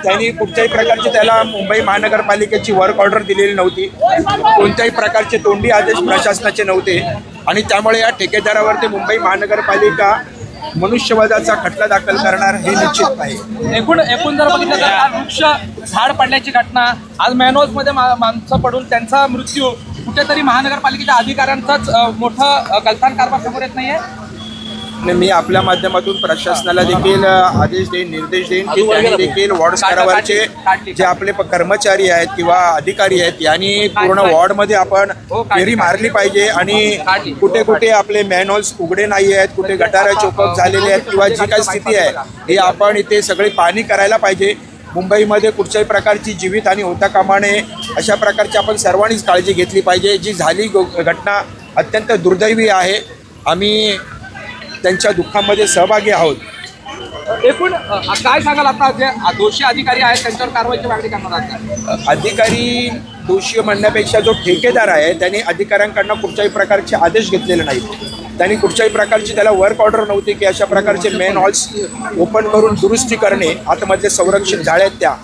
त्यांनी कुठच्याही प्रकारची त्याला मुंबई महानगरपालिकेची वर्क ऑर्डर दिलेली नव्हती, कोणत्याही प्रकारचे तोंडी आदेश प्रशासनाचे नव्हते आणि त्यामुळे या ठेकेदारावरती मुंबई महानगरपालिका मनुष्यवधाचा खटला दाखल करणार हे निश्चित आहे. एकूण जर बघितलं तर आज वृक्ष झाड पडल्याची घटना, आज मॅनहोल्समध्ये माणसं पडून त्यांचा मृत्यू, कुठेतरी महानगरपालिकेच्या अधिकाऱ्यांचाच मोठं गलथान कारभार समोर येत नाहीये. मी आपल्या माध्यमातून प्रशासनाला देखील आदेश देईन, निर्देश देईन की त्यांनी देखील वॉर्ड स्तरावरचे जे आपले कर्मचारी आहेत किंवा अधिकारी आहेत यांनी पूर्ण वॉर्डमध्ये आपण फेरी मारली पाहिजे आणि कुठे कुठे आपले मॅनहोल्स उघडे नाही आहेत, कुठे गटार चोकअप झालेले आहेत किंवा जी काही स्थिती आहे ही आपण इथे सगळी पाहणी करायला पाहिजे. मुंबईमध्ये कुठच्याही प्रकारची जीवितहानी होता कामा नये अशा प्रकारची आपण सर्वांनीच काळजी घेतली पाहिजे. जी झाली घटना अत्यंत दुर्दैवी आहे. आम्ही त्यांच्या दुःखामध्ये सहभागी आहोत. एकूण काय सांगाल आता जे दोषी अधिकारी आहेत त्यांच्यावर कारवाईची मागणी करणार? अधिकारी दोषी म्हणण्यापेक्षा जो ठेकेदार आहे त्यांनी अधिकाऱ्यांकडनं कुठच्याही प्रकारचे आदेश घेतलेले नाहीत. त्यांनी कुठच्याही प्रकारची त्याला वर्क ऑर्डर नव्हती की अशा प्रकारचे मेन हॉल्स ओपन करून दुरुस्ती करणे, आतमधले संरक्षण जाळे त्या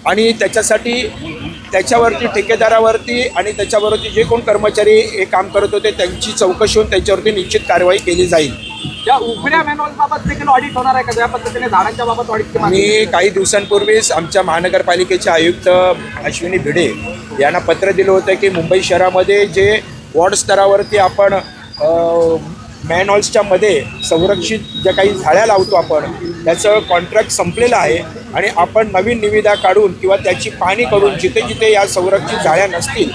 आणि त्याच्यासाठी त्याच्यावरती ठेकेदारावरती आणि त्याच्यावरती जे कोण कर्मचारी हे काम करत होते त्यांची चौकशी होऊन त्यांच्यावरती निश्चित कारवाई केली जाईल. या उघड्या मॅनहोल्सबाबत देखील ऑडिट होणार आहे का? ज्या पद्धतीने झाडांच्या बाबत ऑडिट? मी काही दिवसांपूर्वीच आमच्या महानगरपालिकेचे आयुक्त अश्विनी भिडे यांना पत्र दिलं होतं की मुंबई शहरामध्ये जे वॉर्ड स्तरावरती आपण मॅनहोल्सच्या मध्ये संरक्षित ज्या काही झाड्या लावतो आपण त्याचं कॉन्ट्रॅक्ट संपलेलं आहे आणि आपण नवीन निविदा काढून किंवा त्याची पाहणी करून जिथे जिथे या संरक्षित झाड्या नसतील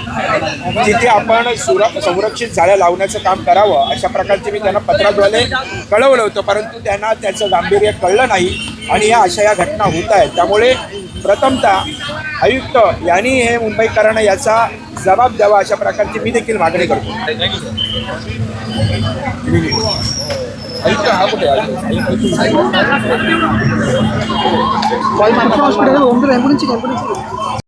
तिथे आपण संरक्षित झाड्या लावण्याचं काम करावं अशा प्रकारचे मी त्यांना पत्राद्वारे कळवलं होतं, परंतु त्यांना त्याचं गांभीर्य कळलं नाही आणि या घटना होत आहेत. त्यामुळे प्रथमतः आयुक्त यांनी हे मुंबईकरांना याचा जबाब द्यावा अशा प्रकारची मी देखील मागणी करतो. आयुक्त हा कुठे आहे?